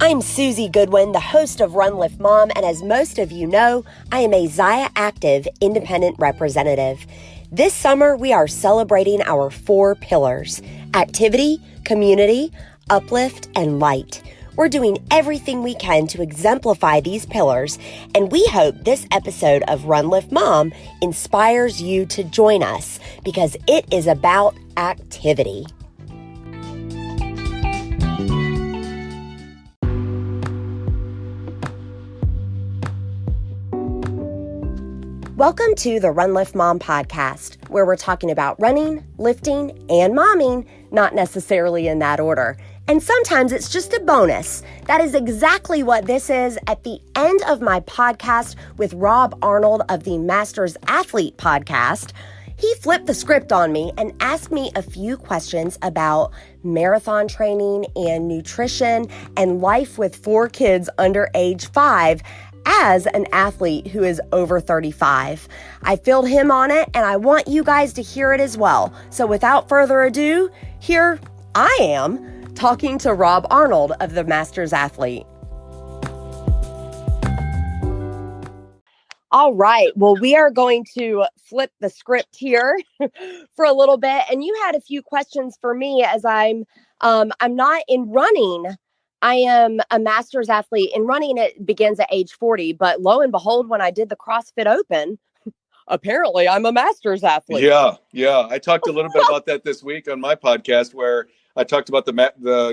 I'm Susie Goodwin, the host of Run Lift Mom, and as most of you know, I am a Zaya Active independent representative. This summer, we are celebrating our 4 pillars: activity, community, uplift, and light. We're doing everything we can to exemplify these pillars, and we hope this episode of Run Lift Mom inspires you to join us because it is about activity. Welcome to the Run Lift Mom podcast, where we're talking about running, lifting, and momming, not necessarily in that order. And sometimes it's just a bonus. That is exactly what this is at the end of my podcast with Rob Arnold of the Masters Athlete podcast. He flipped the script on me and asked me a few questions about marathon training and nutrition and life with 4 kids under age 5 as an athlete who is over 35. I filled him on it, and I want you guys to hear it as well. So without further ado, here I am talking to Rob Arnold of the Masters Athlete. All right. Well, we are going to flip the script here for a little bit. And you had a few questions for me as I'm not in running. I am a master's athlete. In running, it begins at age 40. But lo and behold, when I did the CrossFit Open, apparently I'm a master's athlete. Yeah. I talked a little bit about that this week on my podcast, where I talked about the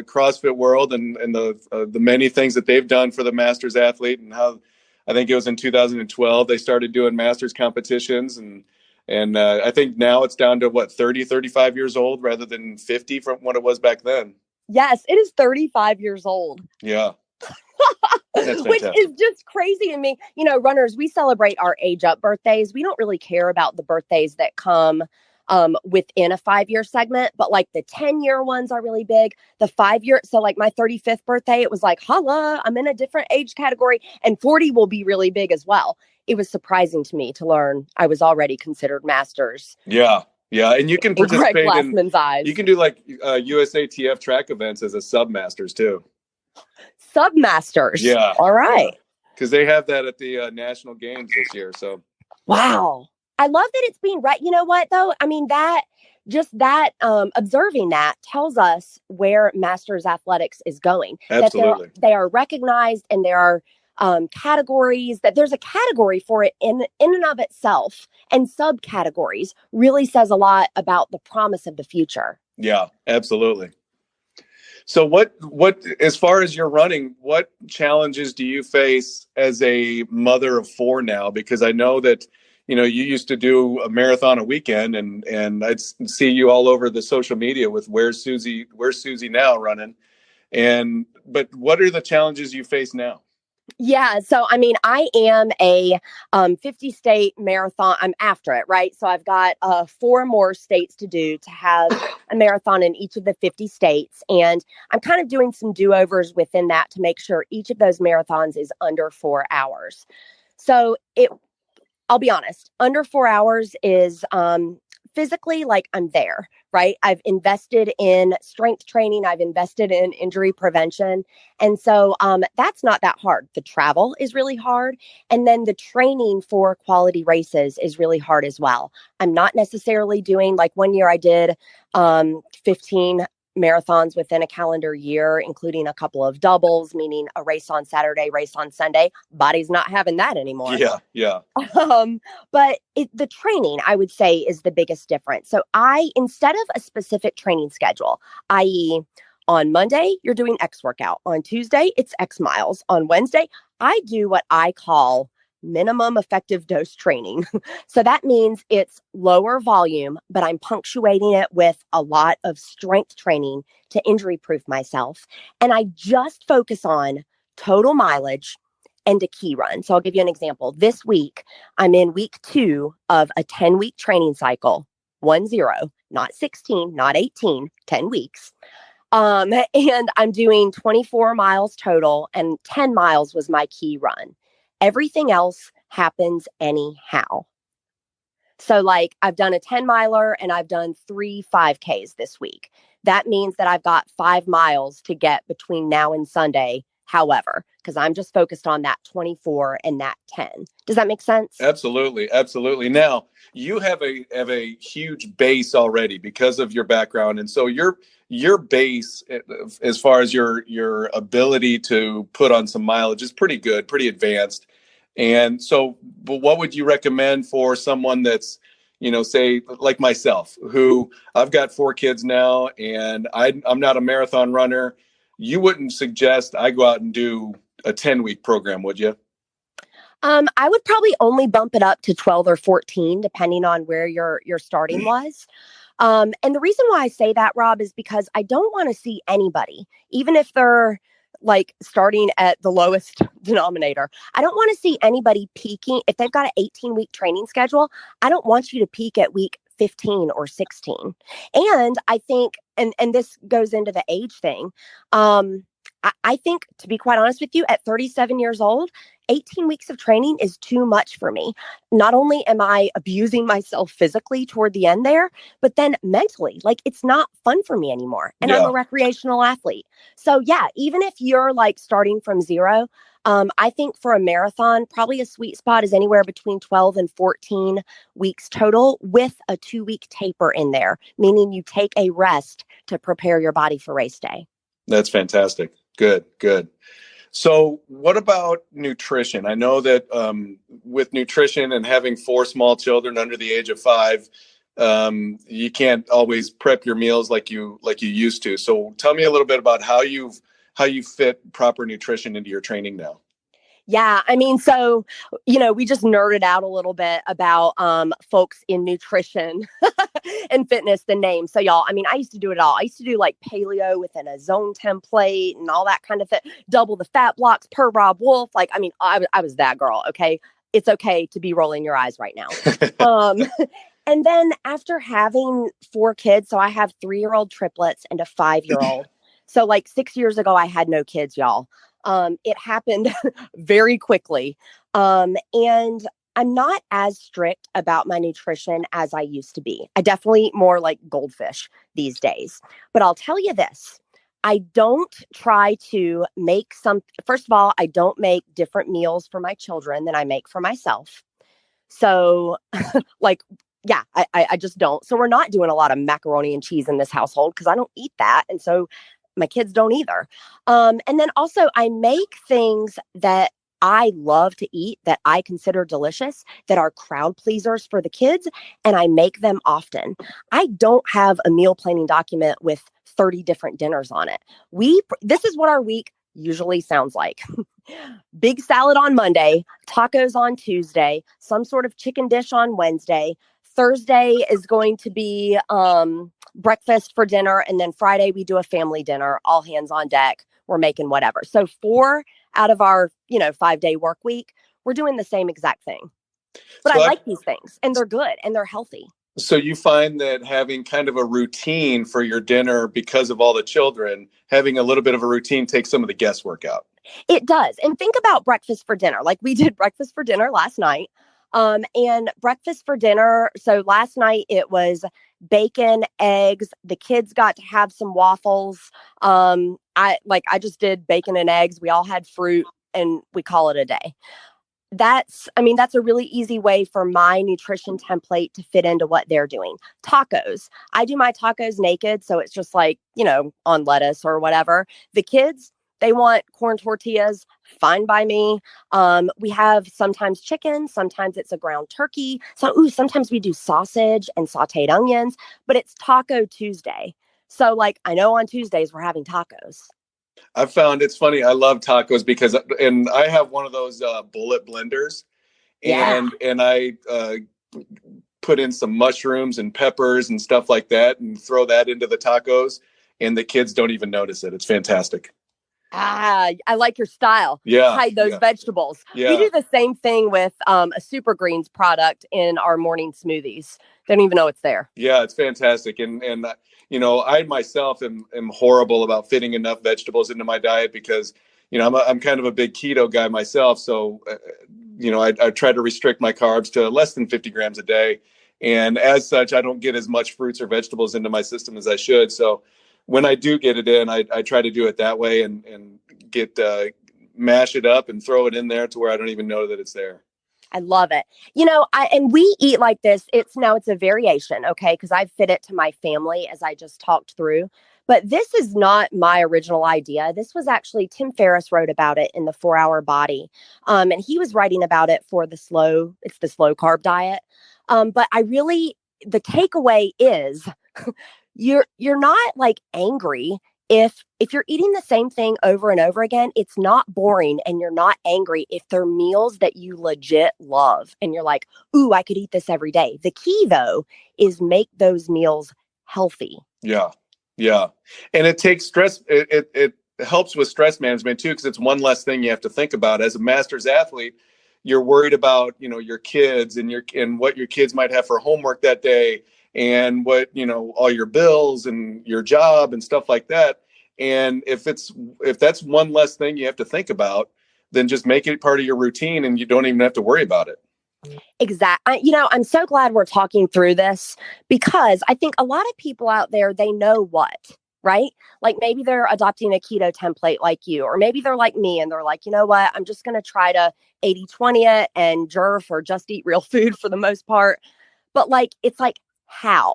CrossFit world and the many things that they've done for the master's athlete, and how I think it was in 2012 they started doing masters competitions, and I think now it's down to 35 years old rather than 50 from what it was back then. Yes, it is 35 years old. Yeah. Which is just crazy to me. You know, runners, we celebrate our age up birthdays. We don't really care about the birthdays that come within a 5-year segment, but like the 10-year ones are really big. The 5-year, so like my 35th birthday, it was like, holla, I'm in a different age category, and 40 will be really big as well. It was surprising to me to learn I was already considered masters. Yeah, and you can participate in eyes. You can do like USATF track events as a sub-masters too. Sub-masters. Yeah. All right. Because they have that at the national games this year. So. Wow. I love that it's being right. You know what, though? I mean, observing that tells us where Masters Athletics is going. Absolutely. That they are recognized, and there are categories, that there's a category for it in and of itself, and subcategories really says a lot about the promise of the future. Yeah, absolutely. So what, as far as your running, what challenges do you face as a mother of 4 now? Because I know that, you used to do a marathon a weekend, and I'd see you all over the social media with where's Susie now running. But what are the challenges you face now? Yeah. So, I mean, I am a 50-state marathon. I'm after it, right? So I've got 4 more states to do to have a marathon in each of the 50 states. And I'm kind of doing some do-overs within that to make sure each of those marathons is under 4 hours. So I'll be honest, under 4 hours is physically like I'm there, right? I've invested in strength training. I've invested in injury prevention. And so that's not that hard. The travel is really hard. And then the training for quality races is really hard as well. I'm not necessarily doing, like one year I did 15 marathons within a calendar year, including a couple of doubles, meaning a race on Saturday, race on Sunday. Body's not having that anymore. Yeah. But the training, I would say, is the biggest difference. So instead of a specific training schedule, i.e., on Monday, you're doing X workout. On Tuesday, it's X miles. On Wednesday, I do what I call minimum effective dose training. So that means it's lower volume, but I'm punctuating it with a lot of strength training to injury proof myself. And I just focus on total mileage and a key run. So I'll give you an example. This week, I'm in week 2 of a 10-week training cycle, 10, not 16, not 18, 10 weeks. And I'm doing 24 miles total, and 10 miles was my key run. Everything else happens anyhow. So like I've done a 10 miler and I've done 3 5Ks this week. That means that I've got 5 miles to get between now and Sunday however, because I'm just focused on that 24 and that 10. Does that make sense? Absolutely, absolutely. Now you have a huge base already because of your background, and so your base, as far as your ability to put on some mileage, is pretty good, pretty advanced. And so, but what would you recommend for someone that's, say like myself, who I've got 4 kids now, and I'm not a marathon runner. You wouldn't suggest I go out and do a 10-week program, would you? I would probably only bump it up to 12 or 14, depending on where your starting was. And the reason why I say that, Rob, is because I don't want to see anybody, even if they're like starting at the lowest denominator. I don't want to see anybody peaking. If they've got an 18-week training schedule, I don't want you to peak at week 15 or 16. And I think, and this goes into the age thing. I think, to be quite honest with you, at 37 years old, 18 weeks of training is too much for me. Not only am I abusing myself physically toward the end there, but then mentally, like it's not fun for me anymore. And I'm a Yeah, recreational athlete. So yeah, even if you're like starting from zero, I think for a marathon, probably a sweet spot is anywhere between 12 and 14 weeks total with a 2-week taper in there, meaning you take a rest to prepare your body for race day. that's fantastic. Good, good. So, what about nutrition? I know that with nutrition and having 4 small children under the age of 5, you can't always prep your meals like you used to. So, tell me a little bit about how you fit proper nutrition into your training now. Yeah, I mean, so, we just nerded out a little bit about folks in nutrition and fitness, the name. So, y'all, I mean, I used to do it all. I used to do like paleo within a zone template and all that kind of thing, double the fat blocks per Rob Wolf. Like, I mean, I was that girl. Okay. It's okay to be rolling your eyes right now. Um, and then after having 4 kids, so I have 3-year-old triplets and a 5-year-old. So, like 6 years ago, I had no kids, y'all. It happened very quickly. And I'm not as strict about my nutrition as I used to be. I definitely eat more like goldfish these days. But I'll tell you this. I don't try to make first of all, I don't make different meals for my children than I make for myself. So, like, yeah, I just don't. So we're not doing a lot of macaroni and cheese in this household because I don't eat that. And so my kids don't either. And then also, I make things that I love to eat that I consider delicious that are crowd pleasers for the kids, and I make them often. I don't have a meal planning document with 30 different dinners on it. This is what our week usually sounds like. Big salad on Monday, tacos on Tuesday, some sort of chicken dish on Wednesday. Thursday is going to be breakfast for dinner. And then Friday, we do a family dinner, all hands on deck. We're making whatever. So 4 out of our, 5-day work week, we're doing the same exact thing. But I So, like these things and they're good and they're healthy. so you find that having kind of a routine for your dinner because of all the children, having a little bit of a routine takes some of the guesswork out. It does. And think about breakfast for dinner. Like we did breakfast for dinner last night. And breakfast for dinner. So last night it was bacon, eggs. The kids got to have some waffles. I just did bacon and eggs. We all had fruit and we call it a day. That's a really easy way for my nutrition template to fit into what they're doing. Tacos. I do my tacos naked. So it's just like, on lettuce or whatever. The kids, they want corn tortillas, fine by me. We have sometimes chicken, sometimes it's a ground turkey. So, sometimes we do sausage and sauteed onions, but it's Taco Tuesday. So, like, I know on Tuesdays we're having tacos. I've found it's funny. I love tacos because, and I have one of those bullet blenders, Yeah. and I put in some mushrooms and peppers and stuff like that, and throw that into the tacos, and the kids don't even notice it. It's fantastic. I like your style. Yeah, Hide those yeah, vegetables. We yeah, do the same thing with a Super Greens product in our morning smoothies. They don't even know it's there. yeah. It's fantastic, and I myself am horrible about fitting enough vegetables into my diet because I'm kind of a big keto guy myself. So I try to restrict my carbs to less than 50 grams a day, and as such, I don't get as much fruits or vegetables into my system as I should. So when I do get it in, I try to do it that way and get mash it up and throw it in there to where I don't even know that it's there. I love it. And we eat like this. It's a variation, okay? Because I've fit it to my family as I just talked through. But this is not my original idea. This was actually Tim Ferriss wrote about it in the 4 Hour Body. And he was writing about it for it's the slow carb diet. But the takeaway is you're not like angry if you're eating the same thing over and over again. It's not boring, and you're not angry if they're meals that you legit love and you're like, ooh, I could eat this every day. The key though is make those meals healthy. Yeah. Yeah. And it takes stress. It helps with stress management too, because it's one less thing you have to think about. As a master's athlete, you're worried about, your kids and what your kids might have for homework that day, and what, all your bills and your job and stuff like that. And if that's one less thing you have to think about, then just make it part of your routine and you don't even have to worry about it. Exactly. I'm so glad we're talking through this, because I think a lot of people out there, they know what, right? Like maybe they're adopting a keto template like you, or maybe they're like me and they're like, you know what, I'm just going to try to 80/20 it and jerf or just eat real food for the most part. But it's like, how?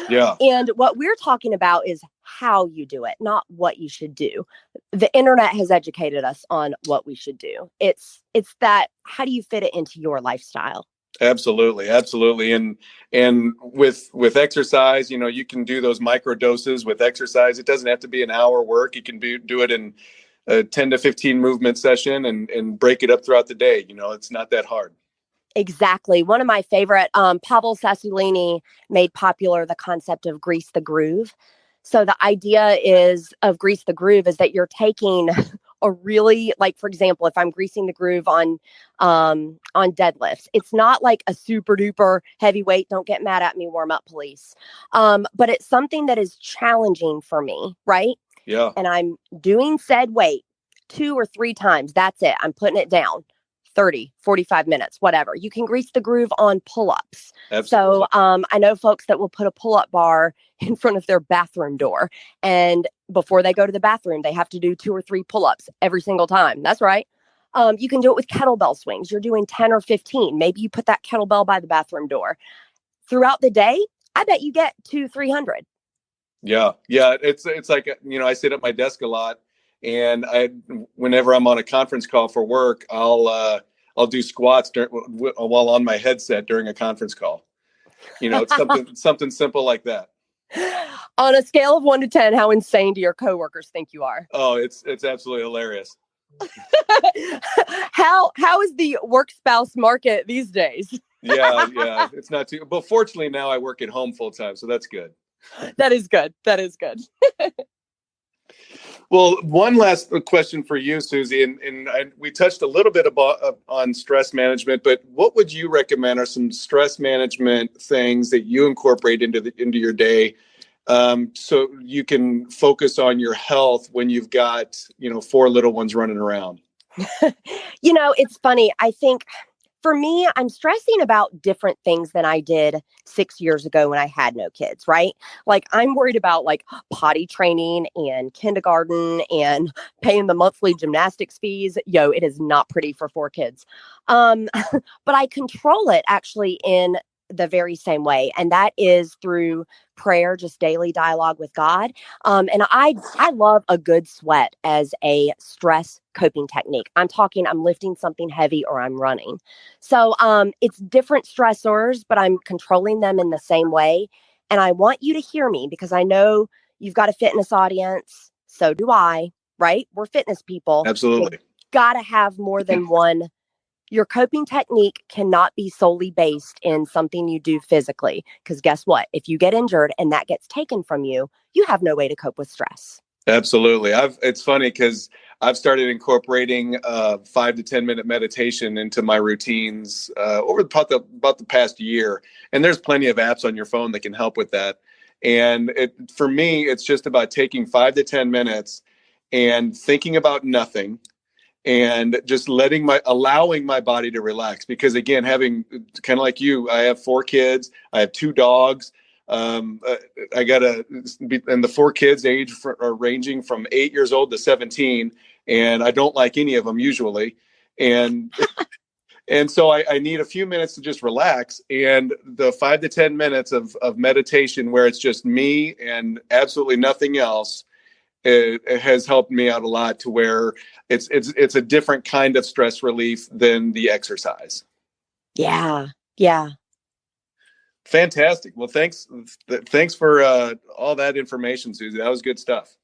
Yeah. And what we're talking about is how you do it, not what you should do. The internet has educated us on what we should do. It's that, how do you fit it into your lifestyle? Absolutely, absolutely. And with exercise, you can do those micro doses with exercise. It doesn't have to be an hour work. You can do it in a 10 to 15 movement session and break it up throughout the day. It's not that hard. Exactly. One of my favorite, Pavel Sassolini made popular the concept of grease the groove. So the idea of grease the groove is that you're taking a really, like, for example, if I'm greasing the groove on deadlifts, it's not like a super duper heavy weight. Don't get mad at me, warm up police. But it's something that is challenging for me, right? Yeah. And I'm doing said weight 2 or 3 times. That's it. I'm putting it down. 30, 45 minutes, whatever. You can grease the groove on pull-ups. Absolutely. So I know folks that will put a pull-up bar in front of their bathroom door. And before they go to the bathroom, they have to do 2 or 3 pull-ups every single time. That's right. You can do it with kettlebell swings. You're doing 10 or 15. Maybe you put that kettlebell by the bathroom door. Throughout the day, I bet you get 200-300. Yeah. Yeah. It's like, I sit at my desk a lot, and whenever I'm on a conference call for work, I'll do squats while on my headset during a conference call. It's something simple like that. On a scale of 1 to 10, how insane do your coworkers think you are? Oh, it's absolutely hilarious. How is the work spouse market these days? Yeah, it's not too. But fortunately, now I work at home full time, so that's good. That is good. That is good. Well, one last question for you, Susie, and we touched a little bit on stress management, but what would you recommend are some stress management things that you incorporate into your day, so you can focus on your health when you've got 4 little ones running around? It's funny. I think for me, I'm stressing about different things than I did 6 years ago when I had no kids, right? Like I'm worried about like potty training and kindergarten and paying the monthly gymnastics fees. It is not pretty for 4 kids. But I control it actually in the very same way. And that is through prayer, just daily dialogue with God. And I love a good sweat as a stress coping technique. I'm lifting something heavy or I'm running. So it's different stressors, but I'm controlling them in the same way. And I want you to hear me because I know you've got a fitness audience. So do I, right? We're fitness people. Absolutely. Got to have more than one. Your coping technique cannot be solely based in something you do physically. Because guess what? If you get injured and that gets taken from you, you have no way to cope with stress. Absolutely. It's funny because I've started incorporating 5 to 10 minute meditation into my routines over about the past year. And there's plenty of apps on your phone that can help with that. And for me, it's just about taking 5 to 10 minutes and thinking about nothing, and just allowing my body to relax. Because again, having kind of like you, I have 4 kids, I have 2 dogs. I got and the 4 kids are ranging from 8 years old to 17, and I don't like any of them usually. And and so I need a few minutes to just relax. And the 5 to 10 minutes of meditation where it's just me and absolutely nothing else, it has helped me out a lot to where it's a different kind of stress relief than the exercise. Yeah. Yeah. Fantastic. Well, thanks for all that information, Susie. That was good stuff.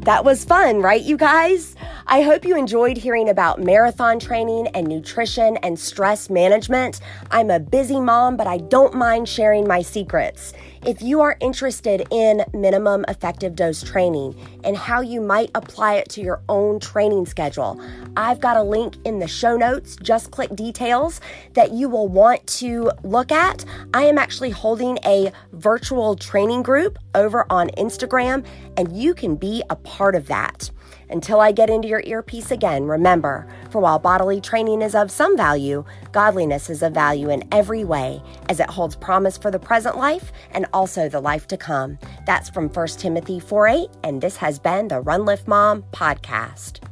That was fun, right, you guys? I hope you enjoyed hearing about marathon training and nutrition and stress management. I'm a busy mom, but I don't mind sharing my secrets. If you are interested in minimum effective dose training and how you might apply it to your own training schedule, I've got a link in the show notes. Just click details that you will want to look at. I am actually holding a virtual training group over on Instagram, and you can be a part of that. Until I get into your earpiece again, remember, for while bodily training is of some value, godliness is of value in every way, as it holds promise for the present life and also the life to come. That's from 1 Timothy 4:8, and this has been the Run Lift Mom podcast.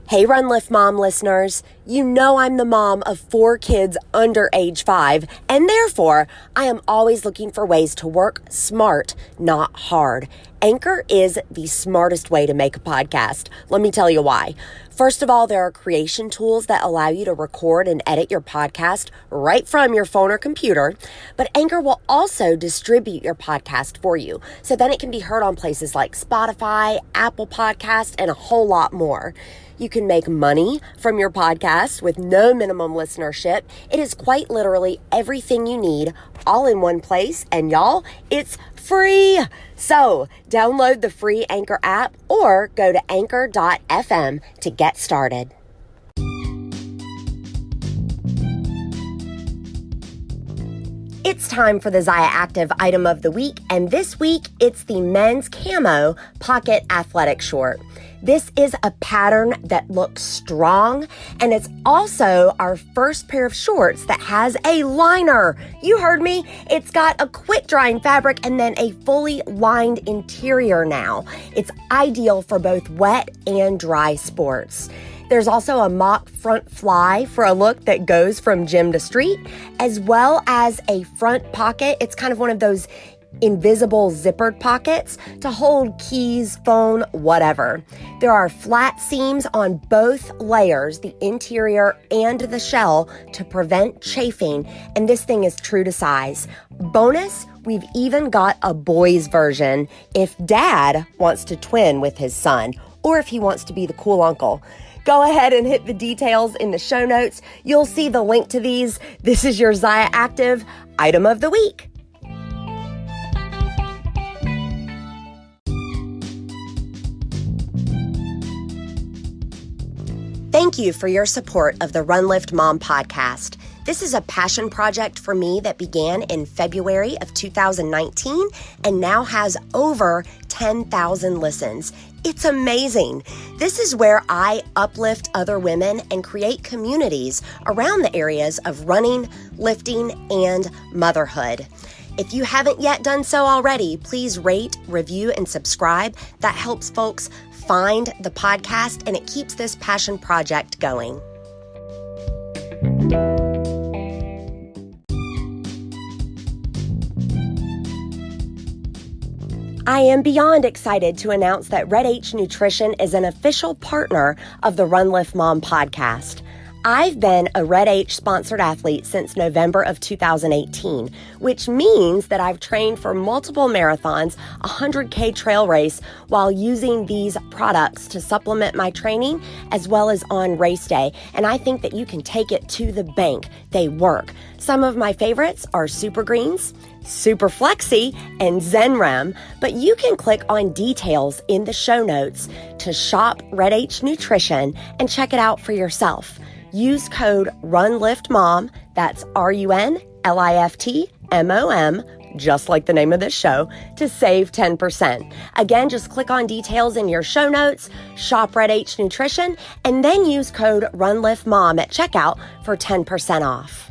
Hey, Run Lift Mom listeners, you know I'm the mom of 4 kids under age 5, and therefore I am always looking for ways to work smart, not hard. Anchor is the smartest way to make a podcast. Let me tell you why. First of all, there are creation tools that allow you to record and edit your podcast right from your phone or computer, but Anchor will also distribute your podcast for you, so then it can be heard on places like Spotify, Apple Podcasts, and a whole lot more. You can make money from your podcast with no minimum listenership. It is quite literally everything you need all in one place. And y'all, it's free. So download the free Anchor app or go to anchor.fm to get started. It's time for the Zaya Active item of the week. And this week, it's the men's Camo pocket athletic short. This is a pattern that looks strong, and it's also our first pair of shorts that has a liner. You heard me. It's got a quick drying fabric and then a fully lined interior now. It's ideal for both wet and dry sports. There's also a mock front fly for a look that goes from gym to street, as well as a front pocket. It's kind of one of those invisible zippered pockets to hold keys, phone, whatever. There are flat seams on both layers, the interior and the shell, to prevent chafing, and this thing is true to size. Bonus, we've even got a boys version if dad wants to twin with his son, or if he wants to be the cool uncle. Go ahead and hit the details in the show notes. You'll see the link to these. This is your Zaya Active item of the week. Thank you for your support of the Run Lift Mom podcast. This is a passion project for me that began in February of 2019 and now has over 10,000 listens. It's amazing. This is where I uplift other women and create communities around the areas of running, lifting, and motherhood. If you haven't yet done so already, please rate, review, and subscribe. That helps folks find the podcast, and it keeps this passion project going. I am beyond excited to announce that Red H Nutrition is an official partner of the Run Lift Mom podcast. I've been a Red H sponsored athlete since November of 2018, which means that I've trained for multiple marathons, a 100K trail race, while using these products to supplement my training as well as on race day. And I think that you can take it to the bank. They work. Some of my favorites are Super Greens, Super Flexi, and ZenRem, but you can click on details in the show notes to shop Red H Nutrition and check it out for yourself. Use code RUNLIFTMOM, that's RUNLIFTMOM, just like the name of this show, to save 10%. Again, just click on details in your show notes, shop Red H Nutrition, and then use code RUNLIFTMOM at checkout for 10% off.